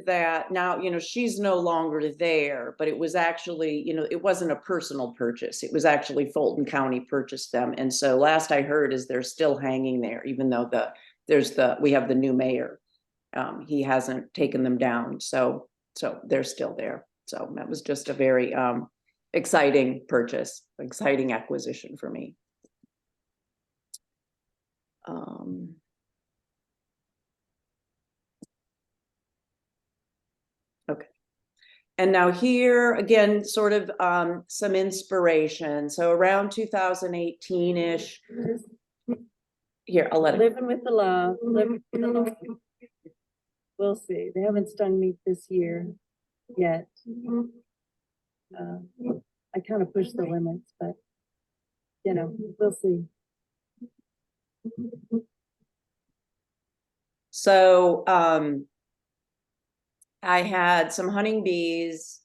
that now, she's no longer there, but it was actually, it wasn't a personal purchase. It was actually Fulton County purchased them. And so last I heard is they're still hanging there, even though we have the new mayor. He hasn't taken them down. So they're still there. So that was just a very exciting purchase, exciting acquisition for me. Okay. And now here again, sort of some inspiration. So around 2018-ish. Here, I'll let it. Living with the law. Living with the law. We'll see. They haven't stung me this year yet. I kind of push the limits, but we'll see. So I had some honeybees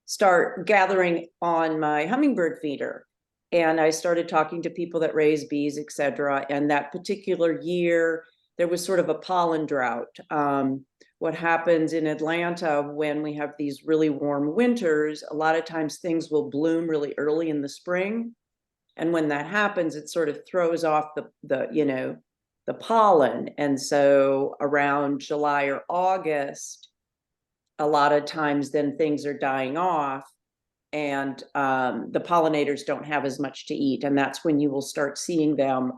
start gathering on my hummingbird feeder. And I started talking to people that raise bees, etc. And that particular year, there was sort of a pollen drought. What happens in Atlanta when we have these really warm winters, a lot of times things will bloom really early in the spring. And when that happens, it sort of throws off the pollen. And so around July or August, a lot of times then things are dying off and the pollinators don't have as much to eat. And that's when you will start seeing them,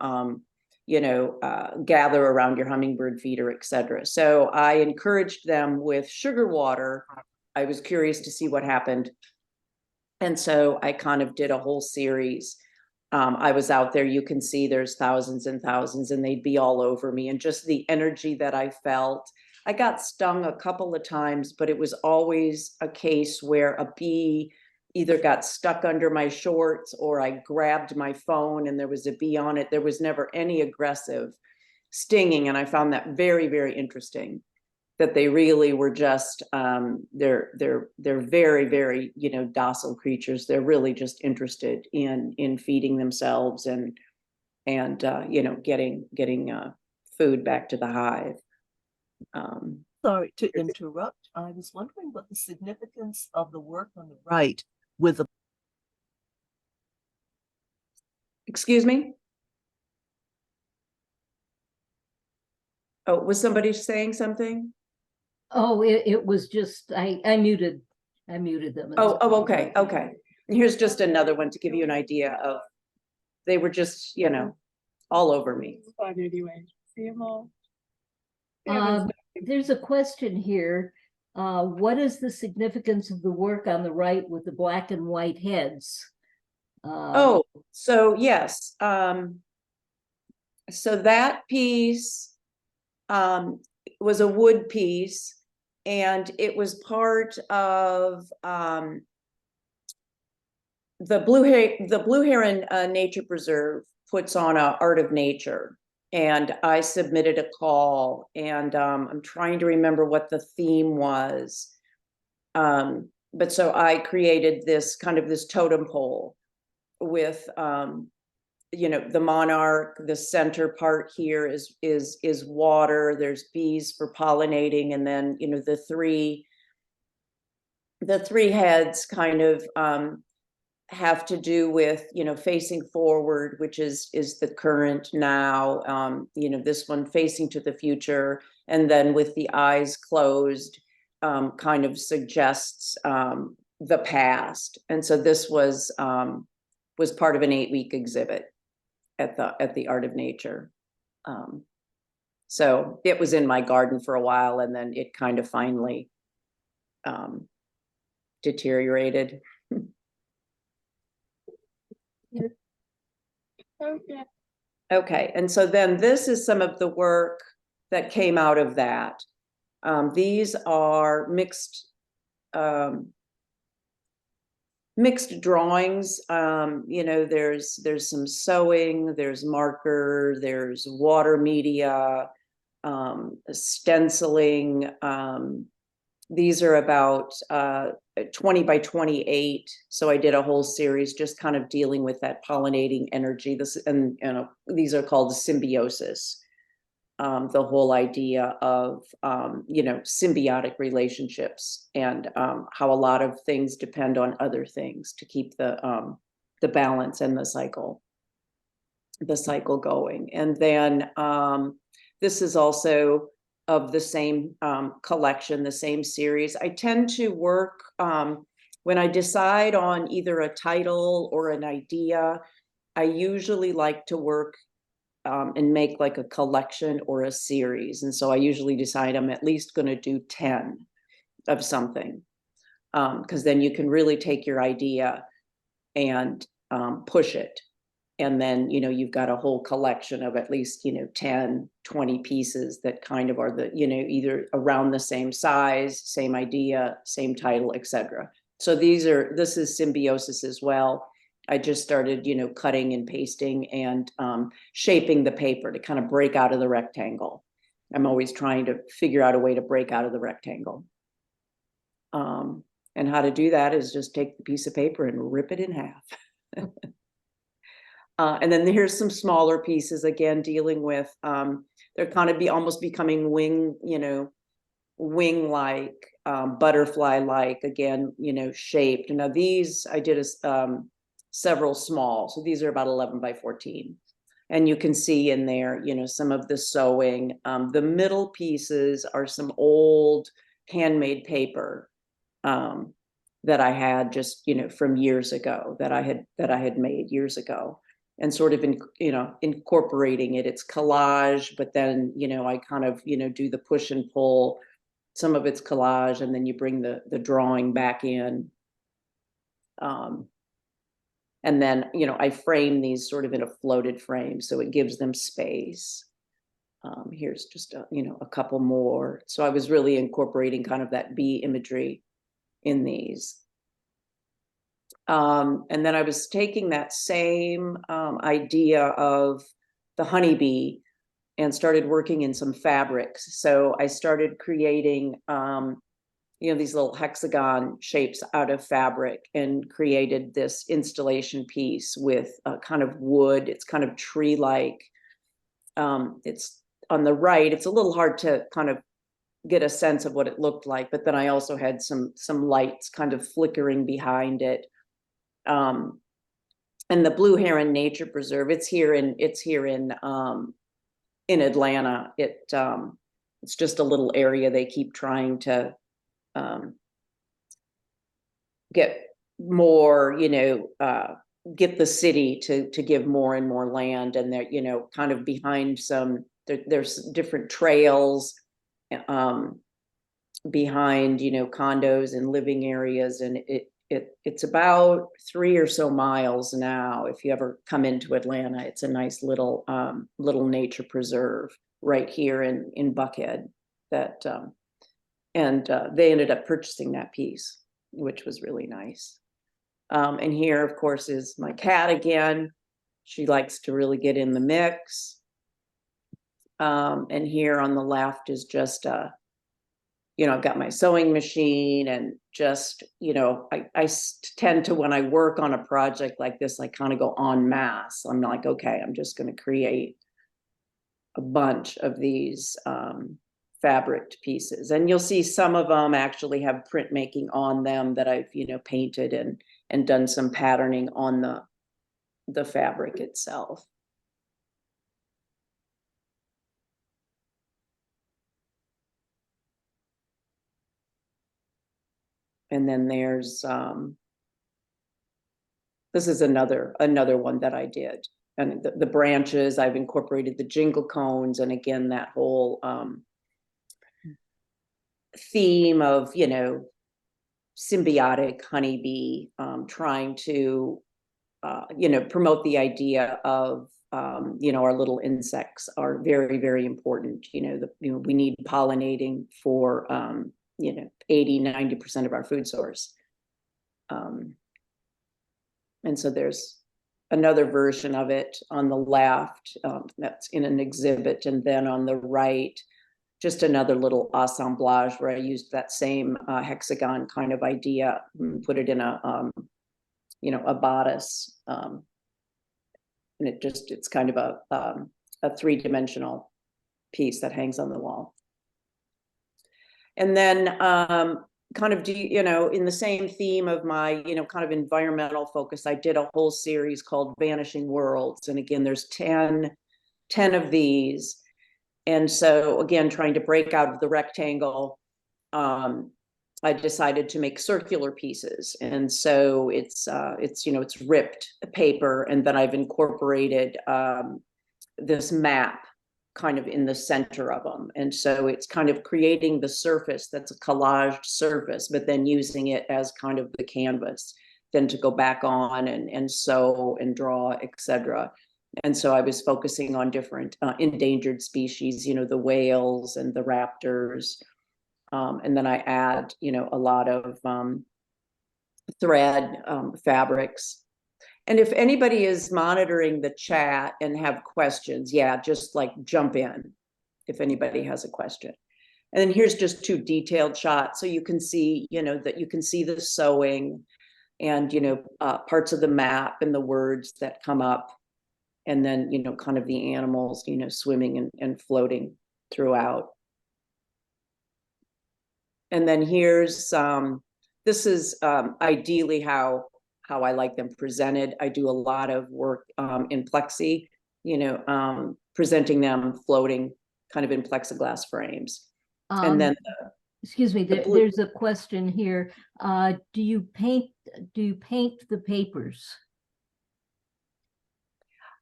gather around your hummingbird feeder, etc. So I encouraged them with sugar water. I was curious to see what happened. And so I kind of did a whole series. I was out there, you can see there's thousands and thousands, and they'd be all over me. And just the energy that I felt. I got stung a couple of times, but it was always a case where a bee either got stuck under my shorts or I grabbed my phone and there was a bee on it. There was never any aggressive stinging. And I found that very, very interesting, that they really were just, they're very, very, docile creatures. They're really just interested in feeding themselves and getting food back to the hive. Sorry to interrupt. I was wondering what the significance of the work on the right with the. Excuse me? Oh, was somebody saying something? Oh, it was just, I muted them. Oh, okay. And here's just another one to give you an idea of, they were just, all over me. Fun anyway. See them all. There's a question here. What is the significance of the work on the right with the black and white heads? So yes. So that piece was a wood piece, and it was part of the Blue Heron Nature Preserve puts on a Art of Nature. And I submitted a call, and I'm trying to remember what the theme was. But so I created this totem pole with, the monarch. The center part here is water. There's bees for pollinating, and then the three heads kind of have to do with facing forward, which is the current now, this one facing to the future, and then with the eyes closed kind of suggests the past. And so this was part of an 8-week exhibit at the Art of Nature. So it was in my garden for a while, and then it kind of finally deteriorated. Okay, and so then this is some of the work that came out of that. These are mixed drawings. There's some sewing, there's marker, there's water media, stenciling. These are about 20 by 28. So I did a whole series just kind of dealing with that pollinating energy. These are called symbiosis. the whole idea of, symbiotic relationships and how a lot of things depend on other things to keep the balance and the cycle going. And then this is also of the same collection, the same series. I tend to work when I decide on either a title or an idea, I usually like to work and make like a collection or a series. And so I usually decide I'm at least going to do 10 of something, because then you can really take your idea and push it. And then, you've got a whole collection of at least, 10, 20 pieces that kind of are the, either around the same size, same idea, same title, etc. So this is symbiosis as well. I just started, cutting and pasting and shaping the paper to kind of break out of the rectangle. I'm always trying to figure out a way to break out of the rectangle. And how to do that is just take the piece of paper and rip it in half. And then here's some smaller pieces, again, dealing with, they're kind of almost becoming wing-like, butterfly-like, again, shaped. Now these, I did several small. So these are about 11 by 14. And you can see in there, some of the sewing. The middle pieces are some old handmade paper that I had just, from years ago that I had made years ago. And sort of, incorporating it. It's collage, but then, I kind of, do the push and pull. Some of it's collage, and then you bring the drawing back in. And then, I frame these sort of in a floated frame, so it gives them space. Here's just a couple more. So I was really incorporating kind of that bee imagery in these. And then I was taking that same idea of the honeybee and started working in some fabrics. So I started creating, these little hexagon shapes out of fabric and created this installation piece with kind of wood. It's kind of tree-like. It's on the right. It's a little hard to kind of get a sense of what it looked like, but then I also had some lights kind of flickering behind it. And the Blue Heron Nature Preserve, it's here in Atlanta. It's just a little area they keep trying to get more, get the city to give more and more land, and they're kind of behind there's different trails behind condos and living areas, and it's about 3 or so miles now. If you ever come into Atlanta, it's a nice little nature preserve right here in Buckhead. That and they ended up purchasing that piece, which was really nice. And here, of course, is my cat again. She likes to really get in the mix. And here on the left is just I've got my sewing machine, and just, I tend to, when I work on a project like this, I kind of go en masse. I'm like, okay, I'm just going to create a bunch of these fabric pieces. And you'll see some of them actually have printmaking on them that I've, painted and done some patterning on the fabric itself. And then there's, this is another one that I did. And the branches, I've incorporated the jingle cones. And again, that whole theme of, symbiotic honeybee, trying to, promote the idea of, our little insects are very, very important. We need pollinating for, 80–90% of our food source. And so there's another version of it on the left that's in an exhibit. And then on the right, just another little assemblage where I used that same hexagon kind of idea, put it in a bodice. And it's kind of a 3-dimensional piece that hangs on the wall. And then kind of, in the same theme of my, kind of environmental focus, I did a whole series called Vanishing Worlds. And again, there's 10 of these. And so again, trying to break out of the rectangle, I decided to make circular pieces. And so it's ripped paper. And then I've incorporated this map kind of in the center of them. And so it's kind of creating the surface that's a collaged surface, but then using it as kind of the canvas, then to go back on and sew and draw, etc. And so I was focusing on different endangered species, the whales and the raptors. And then I add, a lot of thread fabrics. And if anybody is monitoring the chat and have questions, just like jump in if anybody has a question. And then here's just 2 detailed shots. So you can see, that you can see the sewing and, parts of the map and the words that come up. And then, kind of the animals, swimming and floating throughout. And then here's, this is ideally how I like them presented. I do a lot of work in plexi, presenting them floating kind of in plexiglass frames. And then excuse me, there's a question here. Do you paint the papers?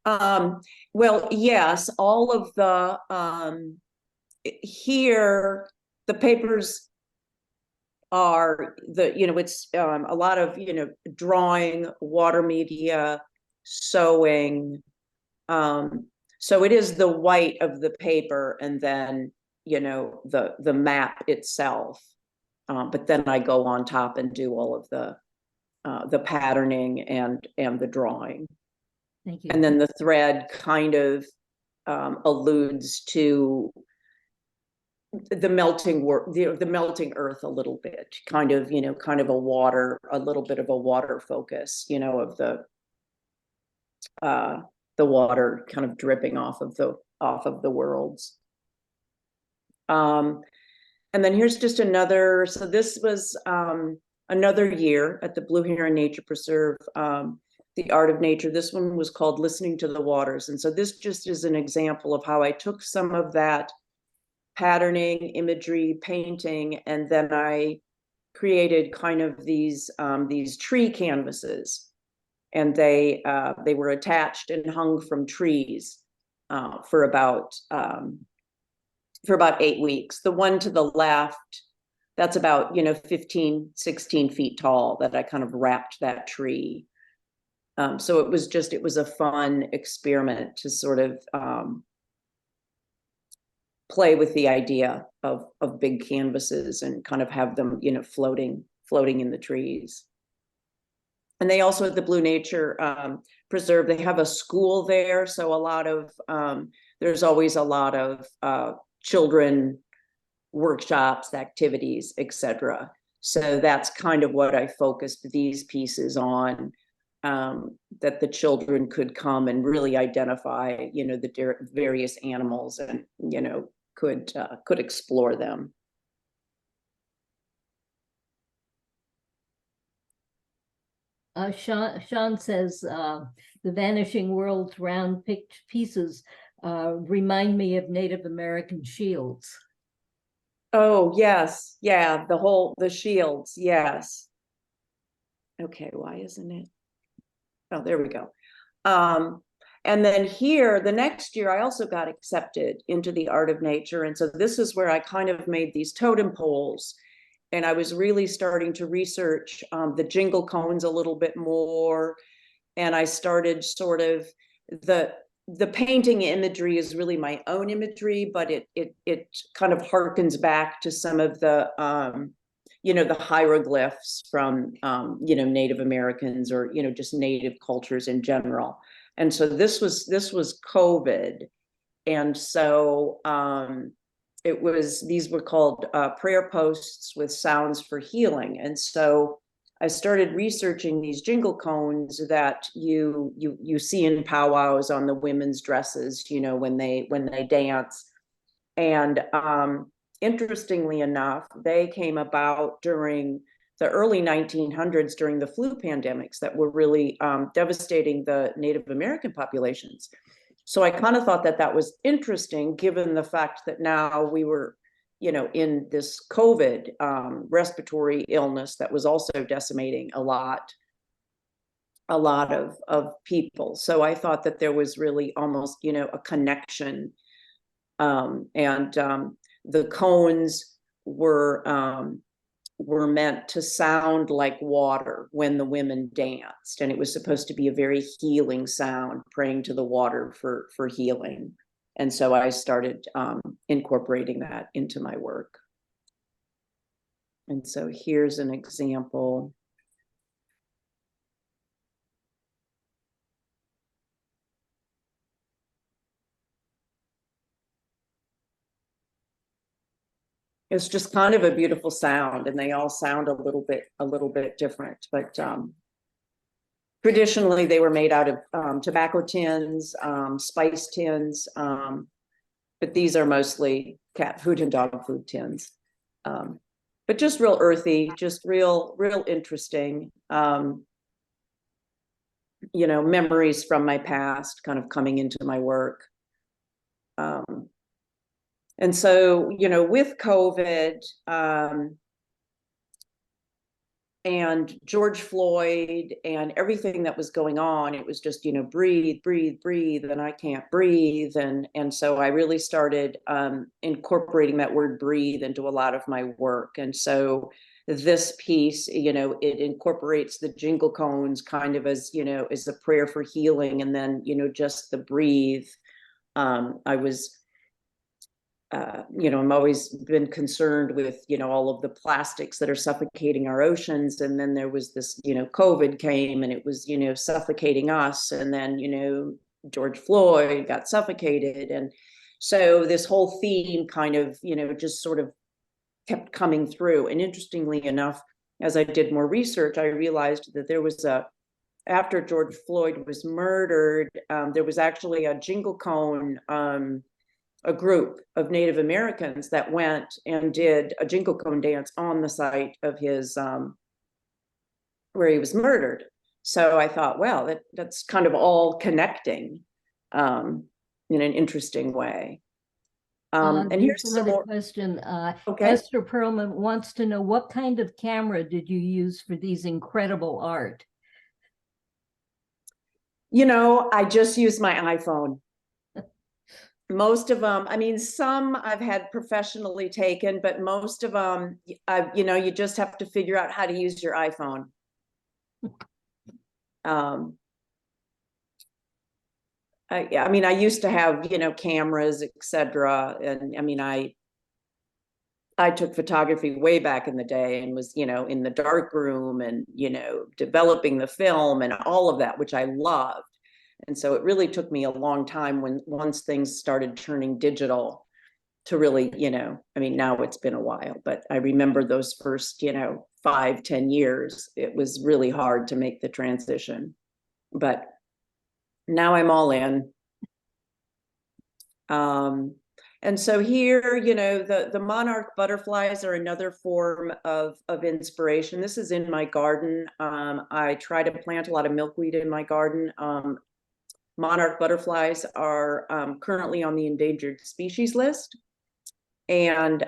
Well, yes, all of the here the papers are it's a lot of drawing, water media, sewing. So it is the white of the paper and then the map itself. But then I go on top and do all of the patterning and the drawing. Thank you. And then the thread kind of alludes to the melting the melting earth a little bit, kind of a little bit of a water focus, of the water kind of dripping off of the worlds. And then here's just another. So this was another year at the Blue Heron Nature Preserve. The Art of Nature. This one was called Listening to the Waters. And so this just is an example of how I took some of that patterning, imagery, painting, and then I created kind of these tree canvases. And they were attached and hung from trees for about 8 weeks. The one to the left, that's about 15, 16 feet tall, that I kind of wrapped that tree. So it was a fun experiment to sort of play with the idea of big canvases and kind of have them, floating in the trees. And they also, at the Blue Nature Preserve, they have a school there. So there's always a lot of children workshops, activities, etc. So that's kind of what I focused these pieces on. That the children could come and really identify, the various animals and, could explore them. Sean says the Vanishing Worlds round picked pieces remind me of Native American shields. Oh, yes. Yeah. The shields. Yes. Okay. Why isn't it? Oh, there we go. And then here, the next year, I also got accepted into the Art of Nature. And so this is where I kind of made these totem poles. And I was really starting to research the jingle cones a little bit more. And I started sort of the painting imagery is really my own imagery, but it kind of harkens back to some of the the hieroglyphs from Native Americans or just Native cultures in general. And so this was COVID, and so these were called prayer posts with sounds for healing. And so I started researching these jingle cones that you see in powwows on the women's dresses, when they dance. And interestingly enough, they came about during the early 1900s during the flu pandemics that were really devastating the Native American populations. So I kind of thought that that was interesting, given the fact that now we were, you know, in this COVID respiratory illness that was also decimating a lot of people. So I thought that there was really almost, you know, a connection. The cones were meant to sound like water when the women danced, and it was supposed to be a very healing sound, praying to the water for healing. And so I started incorporating that into my work. And so here's an example. It's just kind of a beautiful sound, and they all sound a little bit different, but traditionally they were made out of tobacco tins, spice tins, but these are mostly cat food and dog food tins. But just real earthy, just real interesting, you know, memories from my past kind of coming into my work. And so, you know, with COVID and George Floyd and everything that was going on, it was just, you know, breathe, breathe, breathe, and I can't breathe. And so I really started incorporating that word breathe into a lot of my work. And so this piece, you know, it incorporates the jingle cones kind of as, you know, as a prayer for healing. And then, you know, just the breathe. I was you know, I'm always been concerned with, you know, all of the plastics that are suffocating our oceans. And then there was this, you know, COVID came and it was, you know, suffocating us. And then, you know, George Floyd got suffocated. And so this whole theme kind of, you know, just sort of kept coming through. And interestingly enough, as I did more research, I realized that there was after George Floyd was murdered, there was actually a jingle cone, a group of Native Americans that went and did a jingle cone dance on the site of his, where he was murdered. So I thought, well, that's kind of all connecting in an interesting way. And here's some another more question. Okay. Esther Perlman wants to know, what kind of camera did you use for these incredible art? You know, I just use my iPhone. Most of them, I mean, some I've had professionally taken, but most of them, you know, you just have to figure out how to use your iPhone. I mean, I used to have, you know, cameras, etc. And I mean, I took photography way back in the day and was, you know, in the dark room and, you know, developing the film and all of that, which I loved. And so it really took me a long time once things started turning digital to really, you know, I mean, now it's been a while, but I remember those first, you know, 5-10 years, it was really hard to make the transition, but now I'm all in. And so here, you know, the monarch butterflies are another form of inspiration. This is in my garden. I try to plant a lot of milkweed in my garden. Monarch butterflies are currently on the endangered species list, and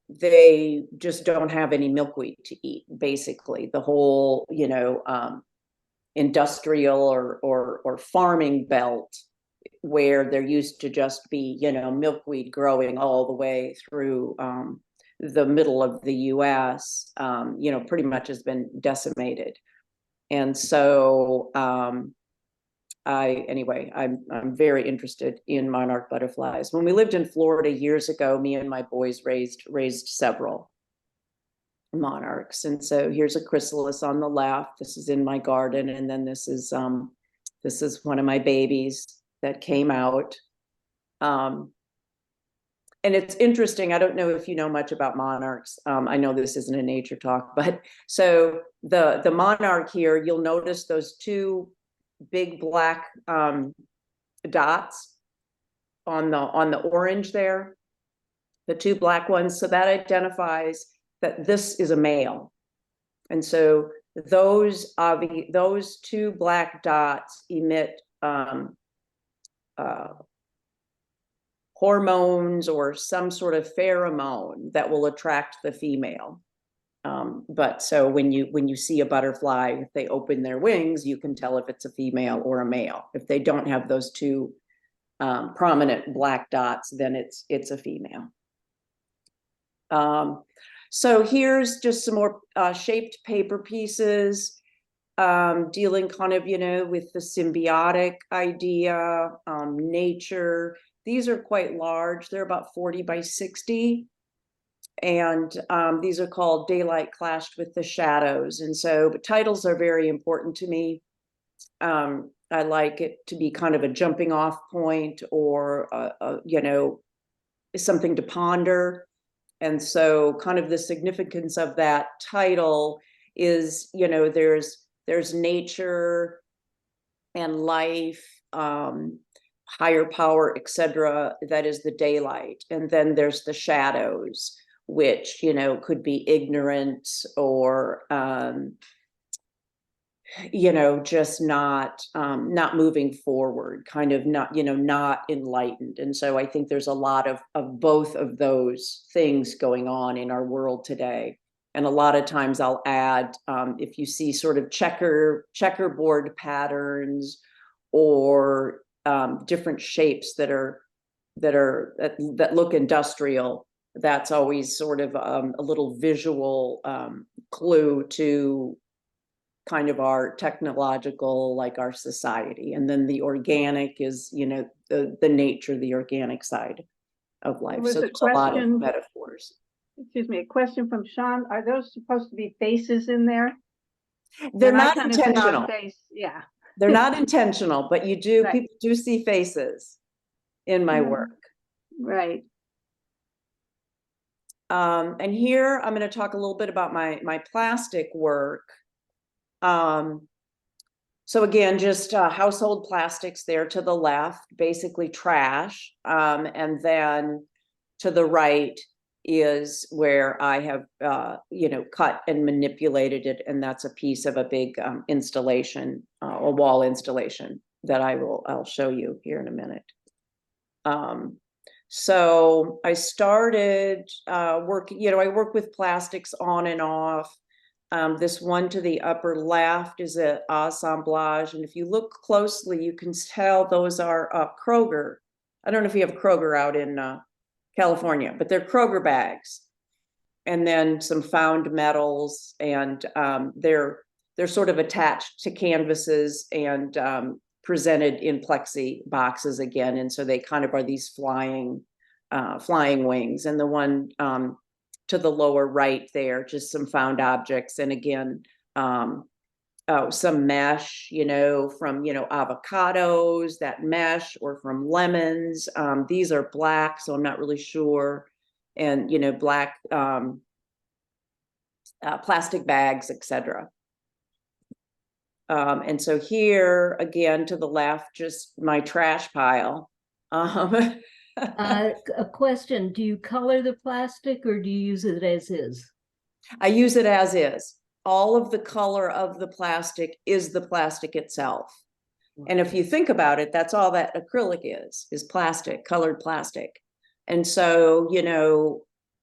they just don't have any milkweed to eat. Basically, the whole, you know, industrial or farming belt, where there used to just be, you know, milkweed growing all the way through the middle of the US, you know, pretty much has been decimated. And so I'm very interested in monarch butterflies. When we lived in Florida years ago, me and my boys raised several monarchs. And so here's a chrysalis on the left. This is in my garden, and then this is one of my babies that came out. And it's interesting. I don't know if you know much about monarchs. I know this isn't a nature talk, but so the monarch here, you'll notice those two big black dots. on the orange there, the two black ones. So that identifies that this is a male. And so those two black dots emit hormones or some sort of pheromone that will attract the female. But so when you see a butterfly, if they open their wings, you can tell if it's a female or a male. If they don't have those two prominent black dots, then it's a female. So here's just some more shaped paper pieces, dealing kind of, with the symbiotic idea, nature. These are quite large. They're about 40 by 60. And these are called Daylight Clashed with the Shadows. And so, but titles are very important to me. I like it to be kind of a jumping off point or, something to ponder. And so kind of the significance of that title is, there's nature and life, higher power, etc. That is the daylight. And then there's the shadows, which, could be ignorance or, just not moving forward, kind of not enlightened. And so I think there's a lot of both of those things going on in our world today. And a lot of times I'll add, if you see sort of checkerboard patterns or different shapes that look industrial, that's always sort of a little visual clue to kind of our technological, like our society. And then the organic is, the nature, the organic side of life. So there's a lot of metaphors. Excuse me, a question from Sean. Are those supposed to be faces in there? They're not intentional. Yeah. They're not intentional, but you do, Right. people do see faces in my work. Right. And here I'm going to talk a little bit about my plastic work. So again, just household plastics there to the left, basically trash. And then to the right is where I have, cut and manipulated it. And that's a piece of a big installation, a wall installation that I'll show you here in a minute. So I started working, I work with plastics on and off. This one to the upper left is an assemblage. And if you look closely, you can tell those are Kroger. I don't know if you have Kroger out in California, but they're Kroger bags. And then some found metals, and they're sort of attached to canvases and presented in plexi boxes again. And so they kind of are these flying wings. And the one to the lower right there, just some found objects. And again, some mesh, from, avocados, that mesh, or from lemons. These are black, so I'm not really sure. And, black plastic bags, etc. And so here, again, to the left, just my trash pile. A question, do you color the plastic or do you use it as is? I use it as is. All of the color of the plastic is the plastic itself. And if you think about it, that's all that acrylic is plastic, colored plastic. And so,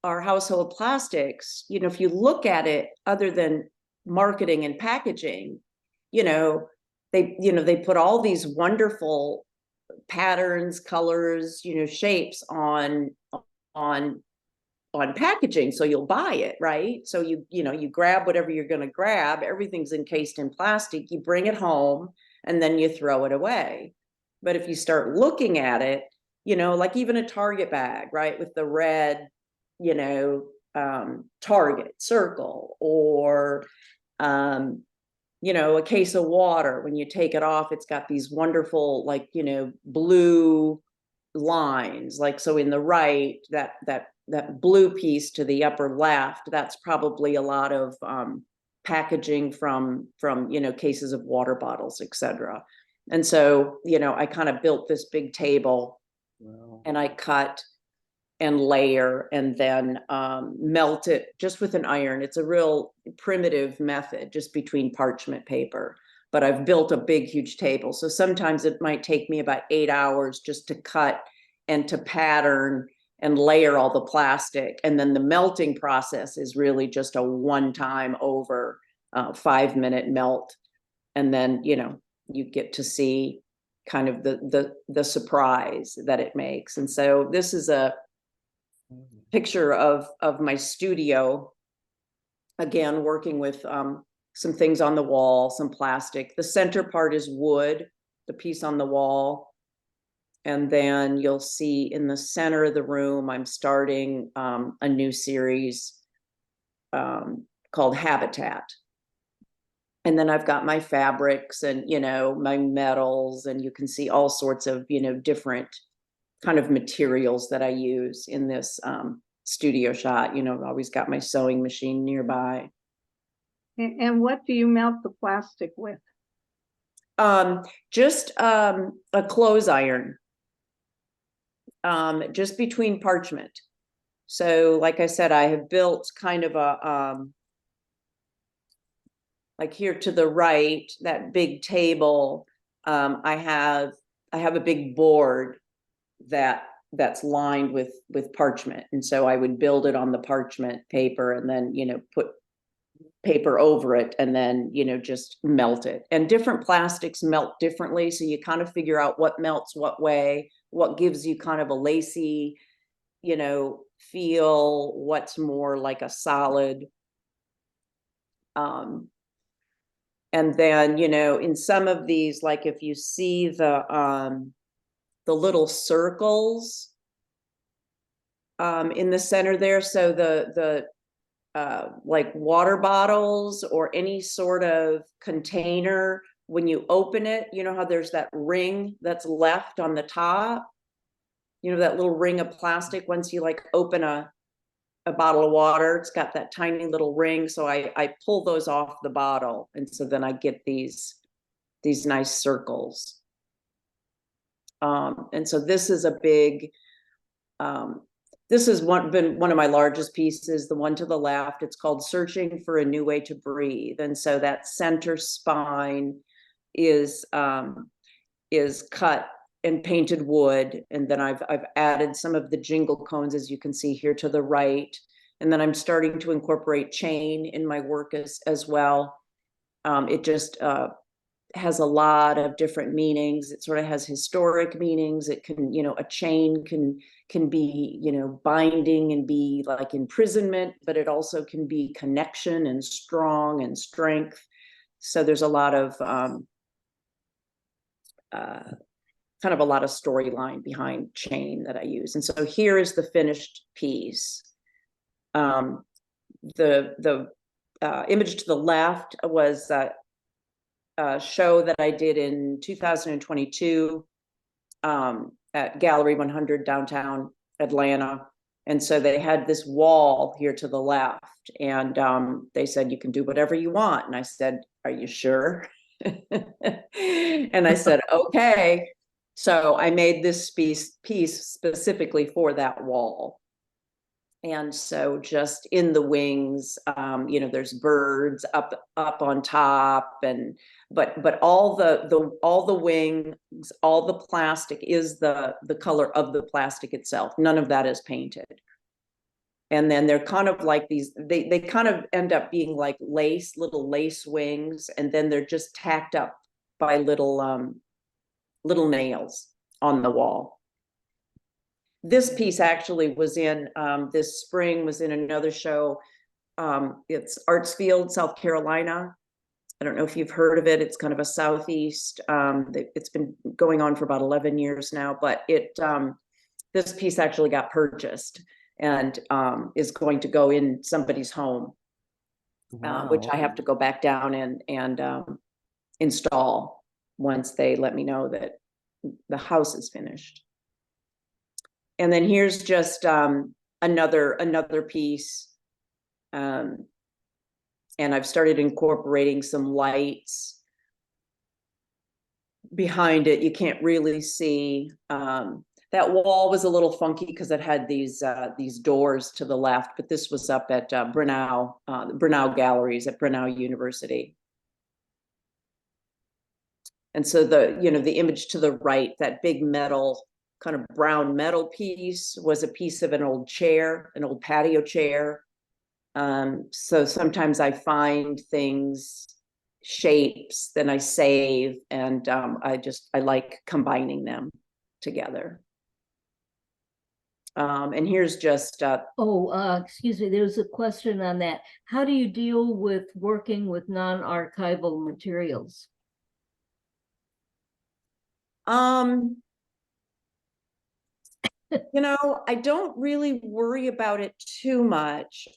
our household plastics, if you look at it, other than marketing and packaging, they put all these wonderful patterns, colors, shapes on packaging, so you'll buy it, right? So you grab whatever you're going to grab. Everything's encased in plastic. You bring it home and then you throw it away. But if you start looking at it, like even a Target bag, right, with the red, Target circle, or a case of water, when you take it off, it's got these wonderful, like, blue lines. Like, so in the right, that blue piece to the upper left, that's probably a lot of packaging from cases of water bottles, etc. And so, I kind of built this big table and I cut and layer and then melt it just with an iron. It's a real primitive method, just between parchment paper. But I've built a big, huge table. So sometimes it might take me about 8 hours just to cut and to pattern and layer all the plastic. And then the melting process is really just a one-time over 5-minute melt. And then, you know, you get to see kind of the surprise that it makes. And so this is a picture of my studio, again, working with some things on the wall, some plastic. The center part is wood, the piece on the wall. And then you'll see in the center of the room, I'm starting a new series called Habitat. And then I've got my fabrics and, you know, my metals, and you can see all sorts of, you know, different kind of materials that I use in this studio shot. You know, I've always got my sewing machine nearby. And what do you melt the plastic with? Just a clothes iron, just between parchment. So like I said, I have built kind of a, like here to the right, that big table, I have a big board that's lined with parchment. And so I would build it on the parchment paper and then, you know, put paper over it and then, you know, just melt it. And different plastics melt differently. So you kind of figure out what melts what way, what gives you kind of a lacy, you know, feel, what's more like a solid. And then, you know, in some of these, like if you see the little circles in the center there, so the like water bottles or any sort of container, when you open it, you know how there's that ring that's left on the top, you know, that little ring of plastic. Once you like open a bottle of water, it's got that tiny little ring. So I pull those off the bottle. And so then I get these nice circles. And so this is a big, this has been one of my largest pieces, the one to the left. It's called Searching for a New Way to Breathe. And so that center spine is cut and painted wood. And then I've added some of the jingle cones, as you can see here to the right. And then I'm starting to incorporate chain in my work as well. It just has a lot of different meanings. It sort of has historic meanings. It can, you know, a chain can be, you know, binding and be like imprisonment, but it also can be connection and strong and strength. So there's a lot of kind of a lot of storyline behind chain that I use. And so here is the finished piece. The image to the left was a show that I did in 2022 at Gallery 100 downtown Atlanta. And so they had this wall here to the left, and they said, you can do whatever you want. And I said, are you sure? And I said, okay. So I made this piece specifically for that wall. And so just in the wings, you know, there's birds up on top, and but all the wings, all the plastic is the color of the plastic itself. None of that is painted. And then they're kind of like these, they kind of end up being like little lace wings, and then they're just tacked up by little nails on the wall. This piece actually was in, this spring was in another show. It's Artfields, South Carolina. I don't know if you've heard of it. It's kind of a Southeast, it's been going on for about 11 years now, but this piece actually got purchased and is going to go in somebody's home, which I have to go back down and install once they let me know that the house is finished. And then here's just another piece. And I've started incorporating some lights behind it. You can't really see, that wall was a little funky because it had these doors to the left, but this was up at Brunel, the Brunel Galleries at Brunel University. And so the image to the right, that big metal, kind of brown metal piece, was a piece of an old chair, an old patio chair. So sometimes I find things, shapes, then I save, and I like combining them together. And here's just excuse me, there's a question on that. How do you deal with working with non-archival materials? I don't really worry about it too much.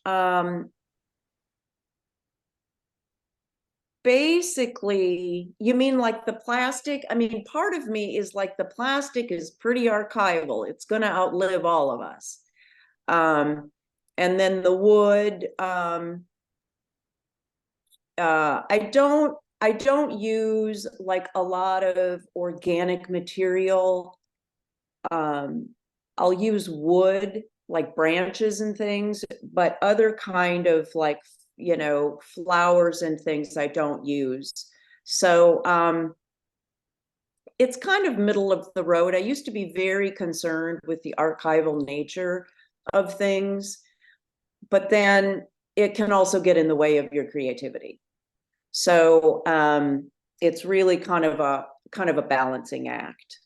Basically, you mean like the plastic? I mean, part of me is like the plastic is pretty archival. It's going to outlive all of us. And then the wood, I don't use like a lot of organic material. I'll use wood, like branches and things, but other kind of like, flowers and things I don't use. So it's kind of middle of the road. I used to be very concerned with the archival nature of things, but then it can also get in the way of your creativity. So it's really kind of a balancing act.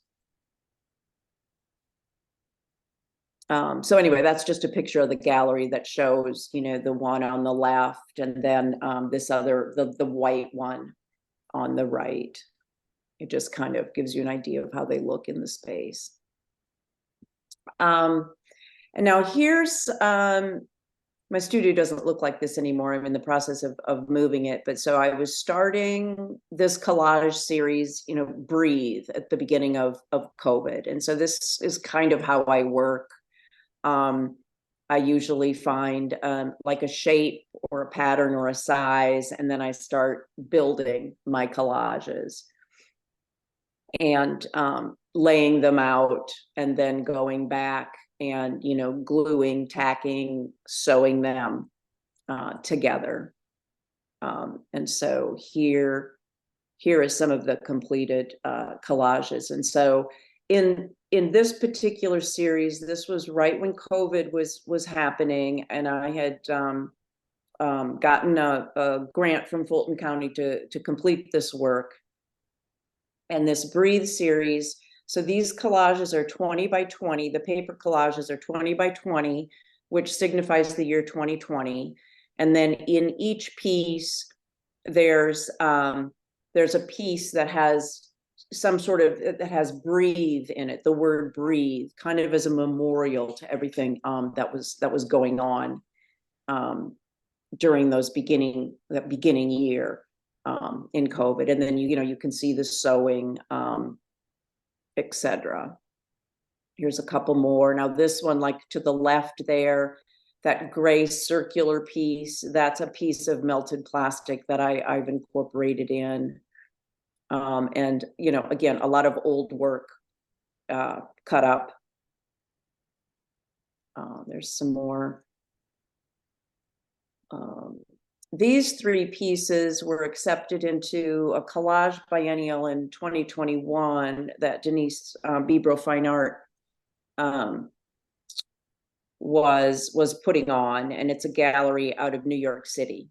So anyway, that's just a picture of the gallery that shows, the one on the left, and then this other, the white one on the right. It just kind of gives you an idea of how they look in the space. And now here's, my studio doesn't look like this anymore. I'm in the process of moving it. But so I was starting this collage series, Breathe, at the beginning of COVID. And so this is kind of how I work. I usually find like a shape or a pattern or a size, and then I start building my collages and laying them out, and then going back and, gluing, tacking, sewing them together. And so here is some of the completed collages. And so in this particular series, this was right when COVID was happening, and I had gotten a grant from Fulton County to complete this work. And this Breathe series, so these collages are 20 by 20. The paper collages are 20 by 20, which signifies the year 2020. And then in each piece, there's a piece that has some sort of, that has breathe in it, the word breathe, kind of as a memorial to everything that was going on during that beginning year in COVID. And then you can see the sewing, etc. Here's a couple more. Now this one, like to the left there, that gray circular piece, that's a piece of melted plastic that I've incorporated in. And, again, a lot of old work cut up. There's some more. These three pieces were accepted into a collage biennial in 2021 that Denise Bibro Fine Art was putting on, and it's a gallery out of New York City.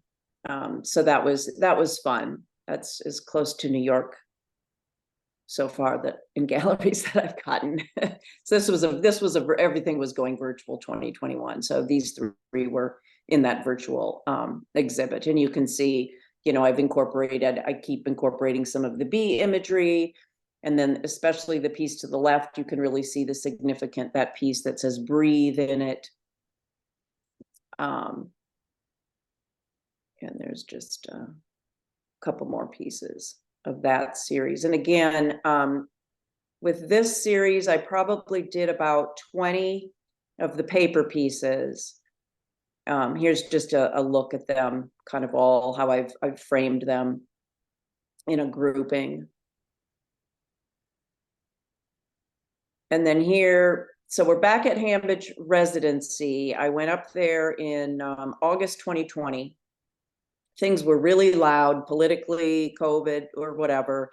So that was fun. That's as close to New York so far that in galleries that I've gotten. So everything was going virtual 2021. So these three were in that virtual exhibit. And you can see, I keep incorporating some of the bee imagery. And then especially the piece to the left, you can really see that piece that says breathe in it. And there's just a couple more pieces of that series. And again, with this series, I probably did about 20 of the paper pieces. Here's just a look at them, kind of all how I've framed them in a grouping. And then here, so we're back at Hambidge residency. I went up there in August 2020. Things were really loud politically, COVID or whatever.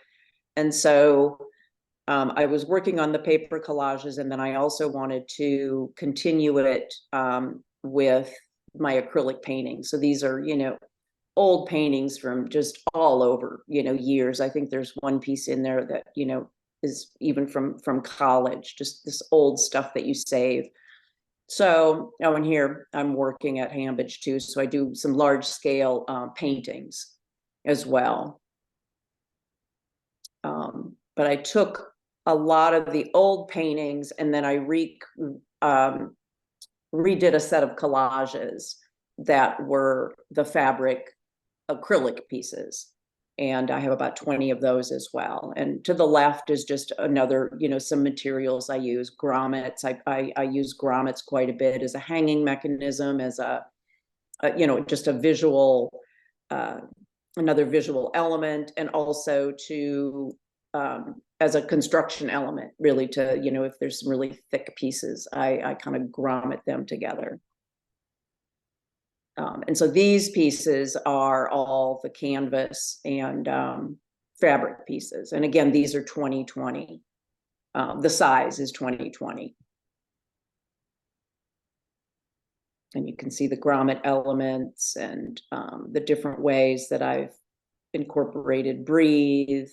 And so I was working on the paper collages, and then I also wanted to continue it with my acrylic paintings. So these are, old paintings from just all over, years. I think there's one piece in there that, is even from college, just this old stuff that you save. So, and here I'm working at Hambidge too. So I do some large scale paintings as well. But I took a lot of the old paintings and then I redid a set of collages that were the fabric acrylic pieces. And I have about 20 of those as well. And to the left is just another, some materials I use, grommets. I use grommets quite a bit as a hanging mechanism, as just a visual, another visual element, and also to, as a construction element, really to, if there's some really thick pieces, I kind of grommet them together. And so these pieces are all the canvas and fabric pieces. And again, these are 2020. The size is 2020. And you can see the grommet elements and the different ways that I've incorporated breathe.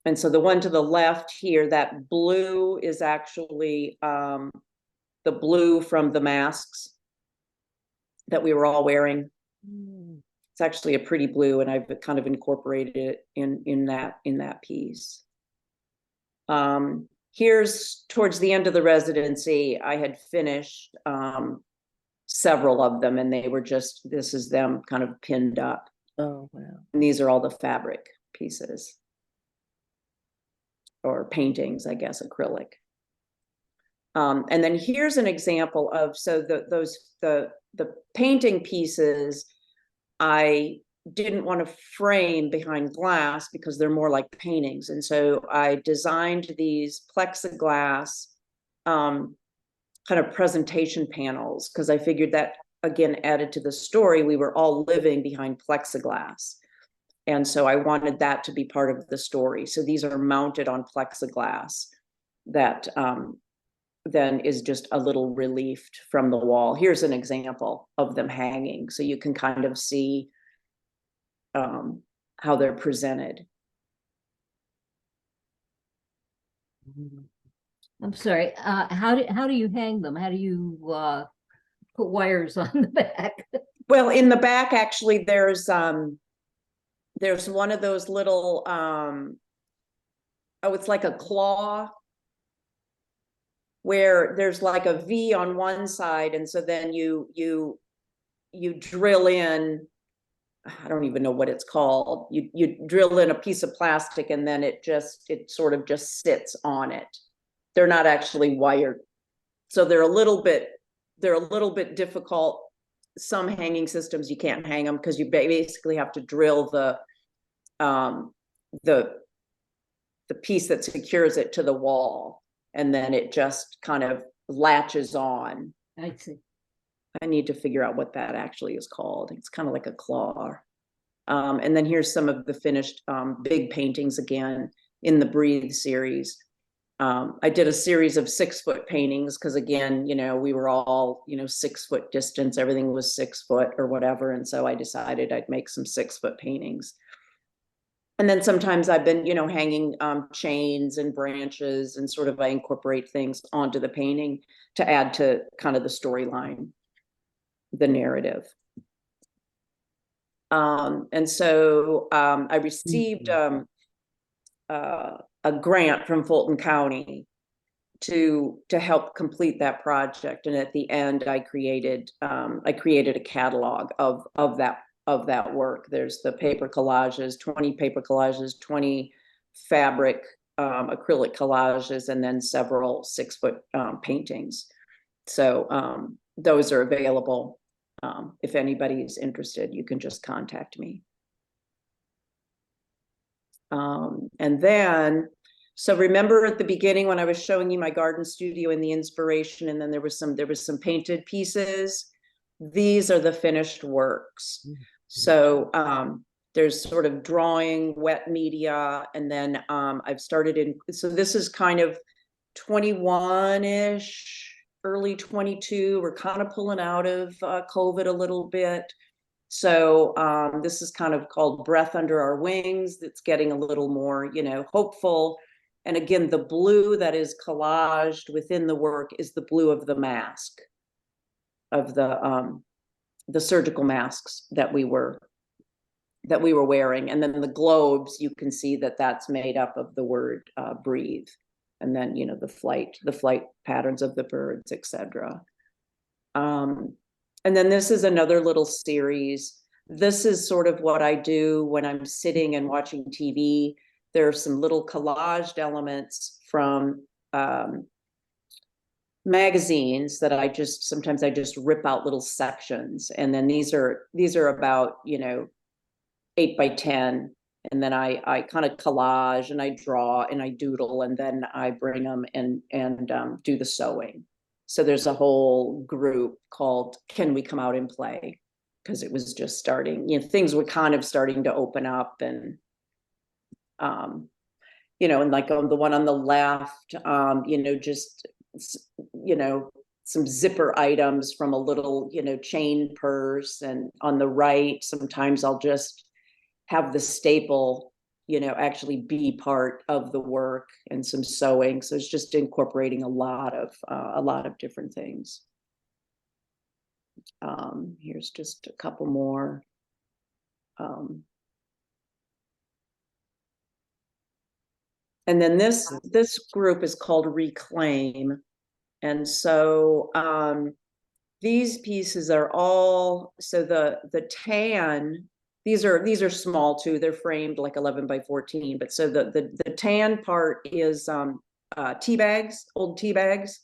And so the one to the left here, that blue is actually the blue from the masks that we were all wearing. It's actually a pretty blue, and I've kind of incorporated it in that piece. Here's towards the end of the residency, I had finished several of them, and they were just, this is them kind of pinned up. Oh, wow. And these are all the fabric pieces. Or paintings, I guess, acrylic. And then here's an example of, so the painting pieces, I didn't want to frame behind glass because they're more like paintings. And so I designed these plexiglass kind of presentation panels, because I figured that, again, added to the story. We were all living behind plexiglass. And so I wanted that to be part of the story. So these are mounted on plexiglass that then is just a little reliefed from the wall. Here's an example of them hanging. So you can kind of see how they're presented. I'm sorry, how do you hang them? How do you put wires on the back? Well, in the back, actually, there's one of those little, it's like a claw, where there's like a V on one side. And so then you drill in, I don't even know what it's called. You drill in a piece of plastic, and then it sort of just sits on it. They're not actually wired. So they're a little bit difficult. Some hanging systems, you can't hang them because you basically have to drill the piece that secures it to the wall, and then it just kind of latches on. I see. I need to figure out what that actually is called. It's kind of like a claw. And then here's some of the finished big paintings again in the Breathe series. I did a series of 6-foot paintings because, again, we were all, 6-foot distance. Everything was 6 foot or whatever. And so I decided I'd make some 6-foot paintings. And then sometimes I've been, hanging chains and branches, and sort of I incorporate things onto the painting to add to kind of the storyline, the narrative. And so I received a grant from Fulton County to help complete that project. And at the end, I created a catalog of that work. There's the paper collages, 20 paper collages, 20 fabric acrylic collages, and then several 6-foot paintings. So those are available. If anybody's interested, you can just contact me. And then, so remember at the beginning when I was showing you my garden studio and the inspiration, and then there was some painted pieces. These are the finished works. So there's sort of drawing, wet media, and then I've started in, so this is kind of 21-ish, early 22. We're kind of pulling out of COVID a little bit. So this is kind of called Breath Under Our Wings. That's getting a little more, hopeful. And again, the blue that is collaged within the work is the blue of the mask, of the surgical masks that we were wearing. And then the globes, you can see that that's made up of the word breathe. And then, the flight patterns of the birds, etc. And then this is another little series. This is sort of what I do when I'm sitting and watching TV. There are some little collaged elements from magazines that sometimes I just rip out little sections. And then these are about, 8 by 10. And then I kind of collage and I draw and I doodle, and then I bring them and do the sewing. So there's a whole group called Can We Come Out and Play? Because it was just starting, things were kind of starting to open up, and and like on the one on the left, just some zipper items from a little, chain purse. And on the right, sometimes I'll just have the staple, actually be part of the work, and some sewing. So it's just incorporating a lot of different things. Here's just a couple more. And then this group is called Reclaim. And so these pieces are all, so the tan, these are small too. They're framed like 11 by 14. But so the tan part is tea bags, old tea bags.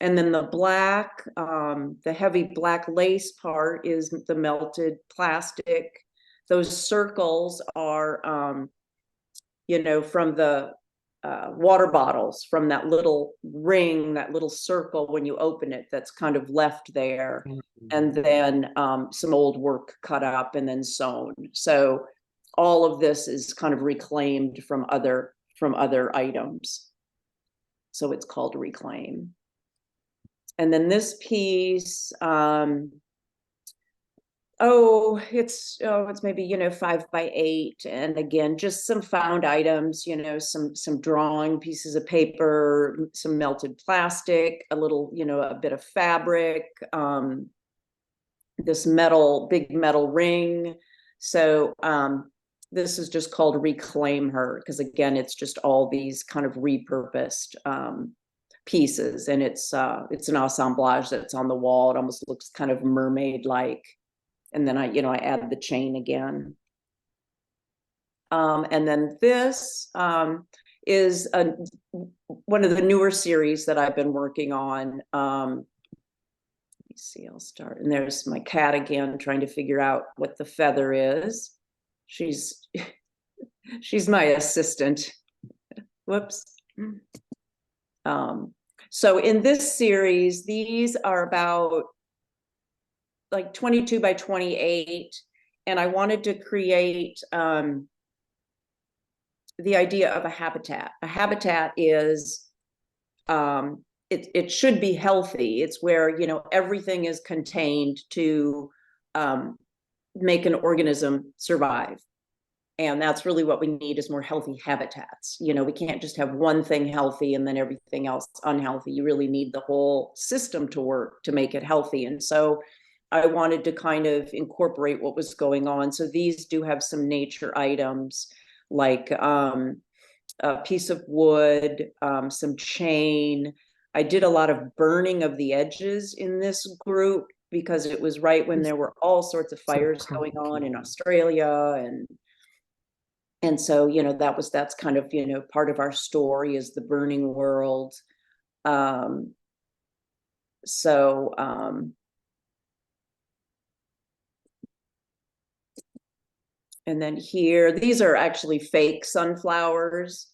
And then the black, the heavy black lace part is the melted plastic. Those circles are, from the water bottles, from that little ring, that little circle when you open it, that's kind of left there. And then some old work cut up and then sewn. So all of this is kind of reclaimed from other items. So it's called Reclaim. And then this piece, it's maybe 5 by 8, and again, just some found items, some drawing pieces of paper, some melted plastic, a little, a bit of fabric, this big metal ring. So this is just called Reclaim Her, because again, it's just all these kind of repurposed pieces, and it's an assemblage that's on the wall. It almost looks kind of mermaid-like. And then I add the chain again. And then this is one of the newer series that I've been working on. Let me see, I'll start. And there's my cat again, trying to figure out what the feather is. She's my assistant. Whoops. So in this series, these are about like 22 by 28. And I wanted to create the idea of a habitat. A habitat is, it should be healthy. It's where, everything is contained to make an organism survive. And that's really what we need, is more healthy habitats. We can't just have one thing healthy and then everything else unhealthy. You really need the whole system to work to make it healthy. And so I wanted to kind of incorporate what was going on. So these do have some nature items, like a piece of wood, some chain. I did a lot of burning of the edges in this group, because it was right when there were all sorts of fires going on in Australia. And so, that's kind of, part of our story, is the burning world. And then here, these are actually fake sunflowers,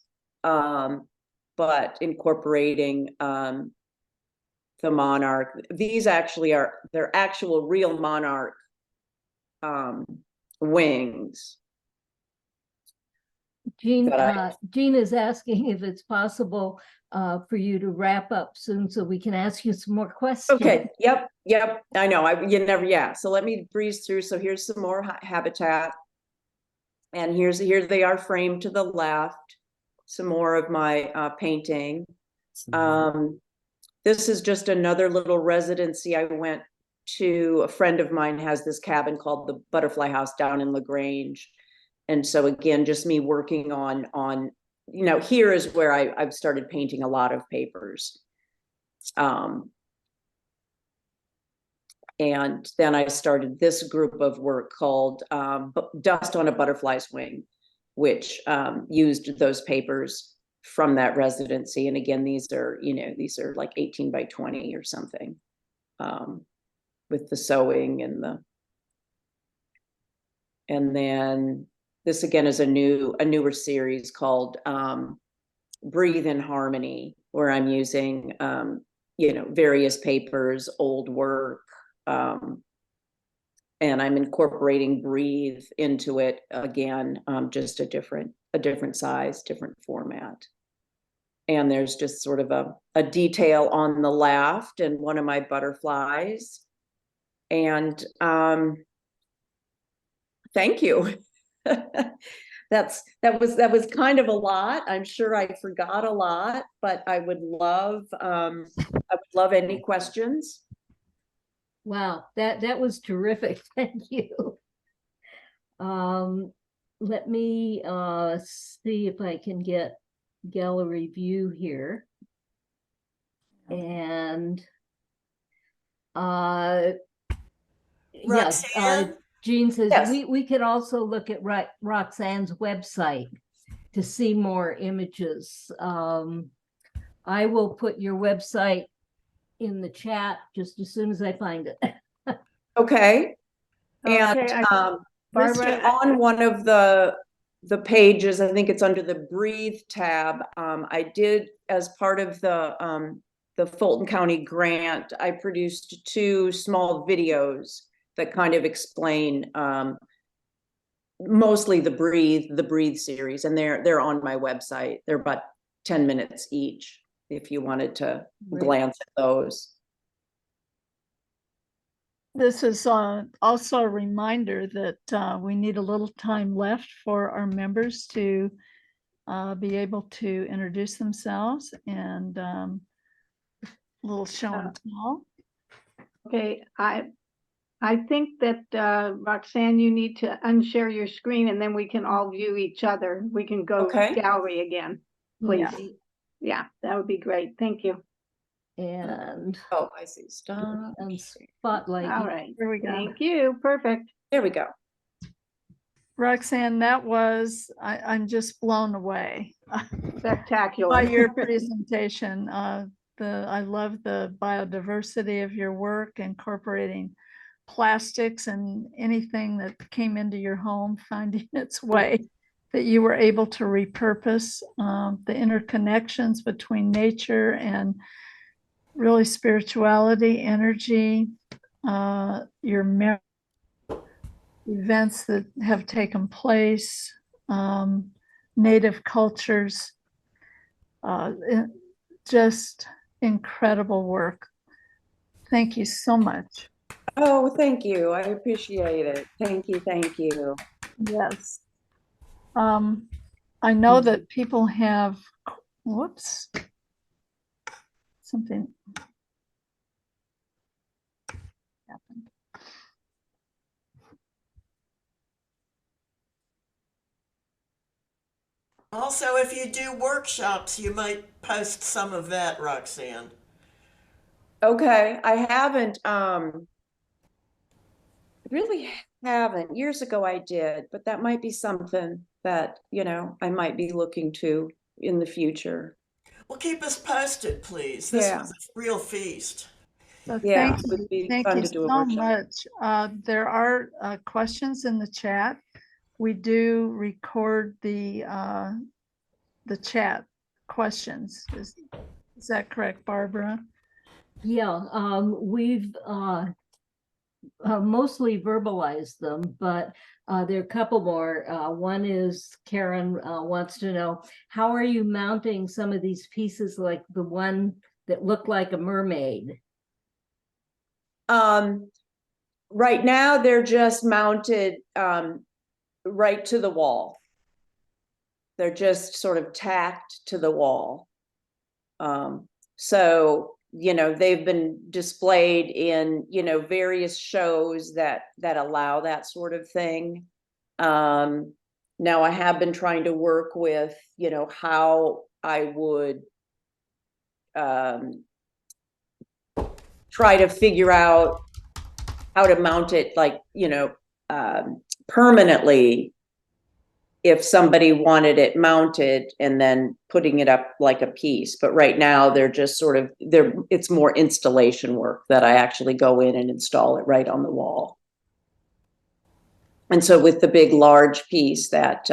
but incorporating the monarch. These actually are, they're actual real monarch wings. Jean, that Jean is asking if it's possible for you to wrap up soon so we can ask you some more questions. Okay, yep, I know, you never, yeah. So let me breeze through. So here's some more habitat. And here they are framed to the left. Some more of my painting. This is just another little residency. I went to, a friend of mine has this cabin called the Butterfly House down in LaGrange. And so again, just me working on, you know, here is where I've started painting a lot of papers. And then I started this group of work called Dust on a Butterfly's Wing, which used those papers from that residency. And again, these are, you know, these are like 18 by 20 or something, with the sewing and then this again is a newer series called Breathe in Harmony, where I'm using, you know, various papers, old work, and I'm incorporating breathe into it again, just a different size, different format. And there's just sort of a detail on the left and one of my butterflies. And thank you. that was kind of a lot. I'm sure I forgot a lot, but I would love any questions. Wow, that was terrific. Thank you. Let me see if I can get gallery view here. And yes, Jean says Yes. we could also look at Roxane's website to see more images. I will put your website in the chat just as soon as I find it. Okay. And Okay, Barbara, on one of the pages, I think it's under the Breathe tab, I did, as part of the Fulton County grant, I produced 2 small videos that kind of explain mostly the Breathe series, and they're on my website. They're about 10 minutes each if you wanted to glance at those. this is also a reminder that we need a little time left for our members to be able to introduce themselves and a little show and tell. Okay, I think that Roxane, you need to unshare your screen and then we can all view each other. We can go gallery again, please. Yeah, that would be great. Thank you. And I see. Stop. and spotlight. All right, here we go. Thank you. Perfect. There we go. Roxane, that was, I'm just blown away. Spectacular. By your presentation. I love the biodiversity of your work, incorporating plastics and anything that came into your home, finding its way, that you were able to repurpose, the interconnections between nature and really spirituality, energy, your events that have taken place, native cultures, just incredible work. Thank you so much. Oh, thank you. I appreciate it. Thank you. Thank you. Yes. I know that people have, whoops, something happened. Also, if you do workshops, you might post some of that, Roxane. Okay, I haven't, really haven't. Years ago I did, but that might be something that, you know, I might be looking to in the future. Well, keep us posted, please. This was a real feast. So Yeah, thank it would you, be thank fun you to do a so workshop. much. There are questions in the chat. we do record the chat questions. Is that correct, Barbara? Yeah, we've mostly verbalized them, but there are a couple more. One is Karen wants to know, how are you mounting some of these pieces, like the one that looked like a mermaid? Right now, they're just mounted right to the wall. They're just sort of tacked to the wall. So, you know, they've been displayed in, you know, various shows that allow that sort of thing. Now I have been trying to work with, you know, how I would try to figure out how to mount it, like, you know, permanently, if somebody wanted it mounted and then putting it up like a piece. But right now they're just sort of, it's more installation work that I actually go in and install it right on the wall. And so with the big, large piece, that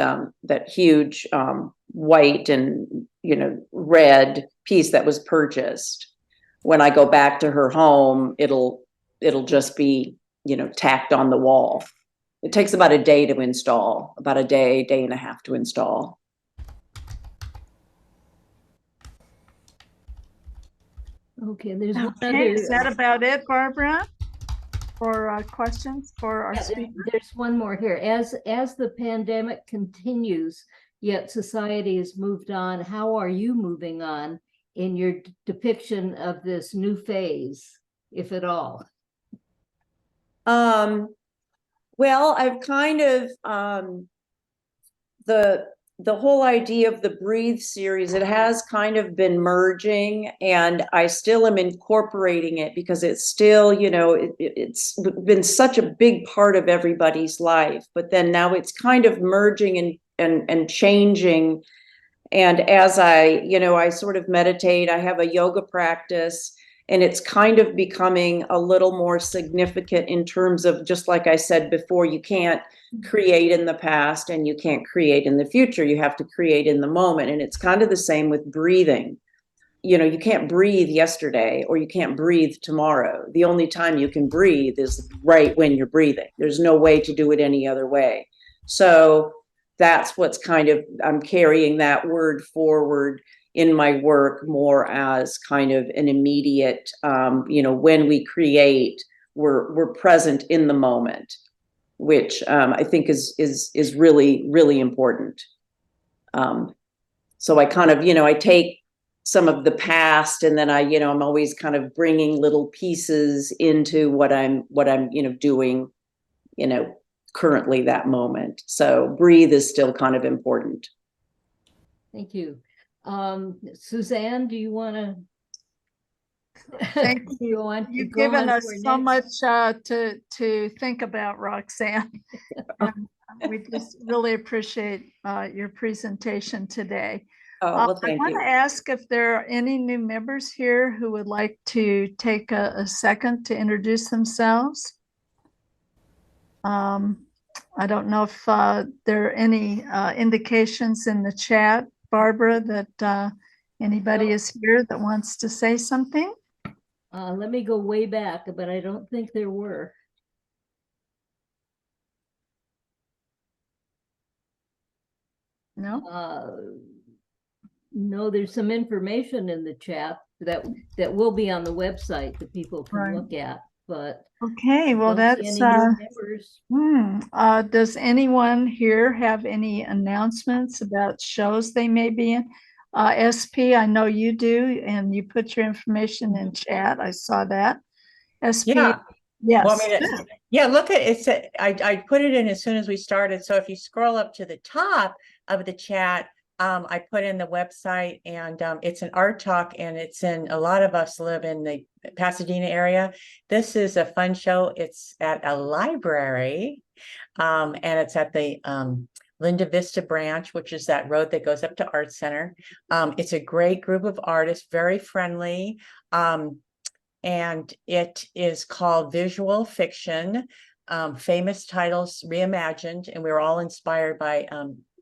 huge white and, you know, red piece that was purchased, when I go back to her home, it'll just be, you know, tacked on the wall. It takes about a day to install, about a day and a half to install. Okay, there's one Okay, other, is that about it, Barbara? For questions for our yeah, speaker? there's one more here. As the pandemic continues, yet society has moved on, how are you moving on in your depiction of this new phase, if at all? Well, I've kind of the whole idea of the Breathe series, it has kind of been merging, and I still am incorporating it because it's still, you know, it's been such a big part of everybody's life, but then now it's kind of merging and changing. And as I, you know, I sort of meditate, I have a yoga practice, and it's kind of becoming a little more significant in terms of, just like I said before, you can't create in the past and you can't create in the future. You have to create in the moment. And it's kind of the same with breathing. You know, you can't breathe yesterday or you can't breathe tomorrow. The only time you can breathe is right when you're breathing. There's no way to do it any other way. So that's what's kind of, I'm carrying that word forward in my work more as kind of an immediate, you know, when we create, we're present in the moment, which I think is really, really important. So I kind of, you know, I take some of the past, and then I, you know, I'm always kind of bringing little pieces into what I'm, you know, doing, you know, currently that moment. So breathe is still kind of important. Thank you. Suzanne, do you want to? Thank you. You've given us so much to think about, Roxane. We just really appreciate your presentation today. Well, thank I want you. to ask if there are any new members here who would like to take a second to introduce themselves. I don't know if there are any indications in the chat, Barbara, that anybody is here that wants to say something. Let me go way back, but I don't think there were. No? No, there's some information in the chat that will be on the website that people can look at, but okay, well, that's does anyone here have any announcements about shows they may be in? SP, I know you do, and you put your information in chat. I saw that. SP, yeah. Yes. Want me to, yeah, look at it. I put it in as soon as we started. So if you scroll up to the top of the chat, I put in the website, and it's an art talk, and it's in, a lot of us live in the Pasadena area. This is a fun show. It's at a library, and it's at the Linda Vista branch, which is that road that goes up to Arts Center. It's a great group of artists, very friendly. And it is called Visual Fiction. famous titles reimagined, and we were all inspired by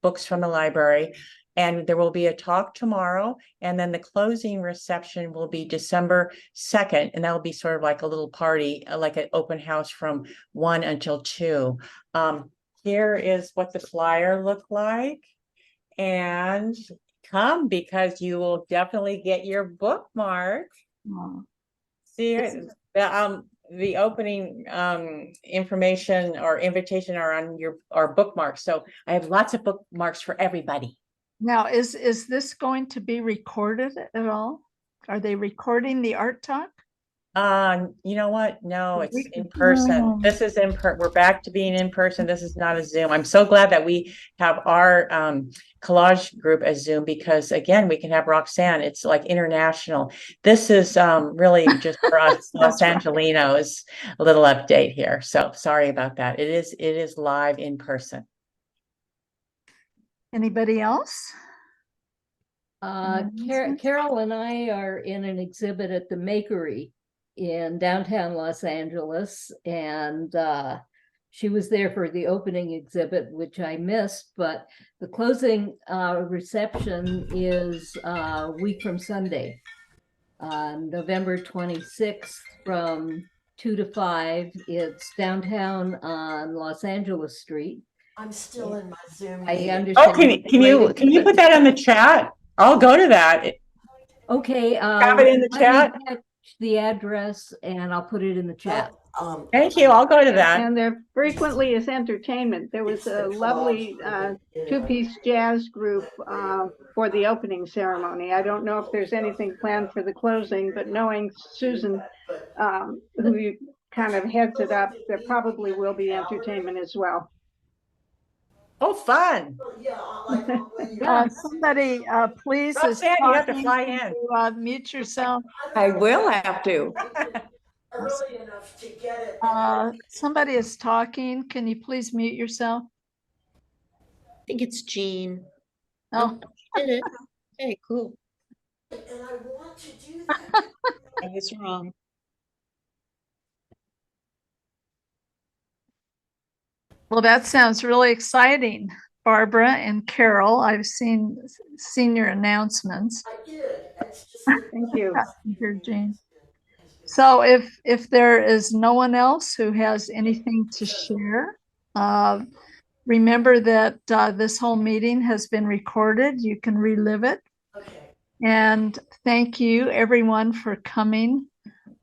books from the library. And there will be a talk tomorrow, and then the closing reception will be December 2nd, and that will be sort of like a little party, like an open house from 1 until 2. Here is what the flyer looked like, and come because you will definitely get your bookmark. Oh, See, the opening information or invitation are on our bookmarks. So I have lots of bookmarks for everybody. now, is this going to be recorded at all? Are they recording the art talk? You know what? No, it's We- in person. Oh. This is we're back to being in person. This is not a Zoom. I'm so glad that we have our collage group as Zoom, because again, we can have Roxane. It's like international. This is really just for us Los Angelinos, a little update here. So sorry about that. It is live in person. Anybody else? Carol and I are in an exhibit at the Makery in downtown Los Angeles, and she was there for the opening exhibit, which I missed, but the closing reception is a week from Sunday, November 26th from 2 to 5. It's downtown on Los Angeles Street. I'm still in my Zoom I meeting. understand. Oh, can you put that on the chat? I'll go to that. Okay. Have it in the let me chat? catch the address and I'll put it in the chat. Thank you. I'll go to that. And there frequently is entertainment. There was a lovely two-piece jazz group for the opening ceremony. I don't know if there's anything planned for the closing, but knowing Susan, who kind of heads it up, there probably will be entertainment as well. Oh, fun. Somebody, please, is Roxane, you have to talking fly in. to, mute yourself. I will have to. Early enough to get it. Somebody is talking. Can you please mute yourself? I think it's Jean. Oh, Did it. Okay, cool. And I want to do that. I was wrong. well, that sounds really exciting, Barbara and Carol. I've seen your announcements. I did. It's just Thank you. Here, Jean. So if there is no one else who has anything to share, remember that this whole meeting has been recorded. You can relive it. okay. And thank you everyone for coming.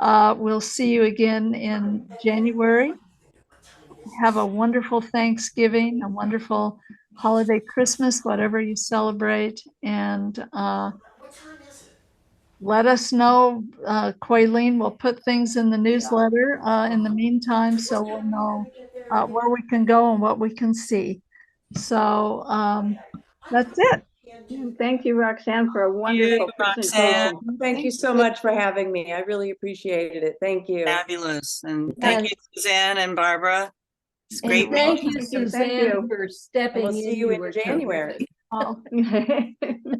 We'll see you again in January. Have a wonderful Thanksgiving, a wonderful holiday Christmas, whatever you celebrate. And What time is it? let us know. Quaylene will put things in the newsletter in the meantime, so we'll know where we can go and what we can see. So that's it. Thank you, Roxane, for a wonderful presentation. Thank you so much for having me. I really appreciated it. Thank you. Fabulous. And thank you, Suzanne and Barbara. It's And great. thank you, Thank Suzanne, you. for stepping in. We'll see you in were January. terrific. Oh,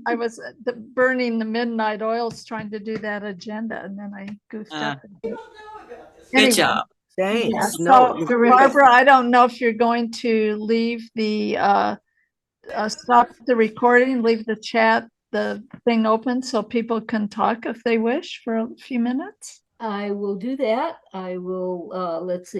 I was burning the midnight oils trying to do that agenda, and then I goofed up. Good Anyway, job. Thanks. Yeah, No, so terrific. Barbara, I don't know if you're going to leave the stop the recording, leave the chat, the thing open so people can talk if they wish for a few minutes. I will do that. I will, let's see.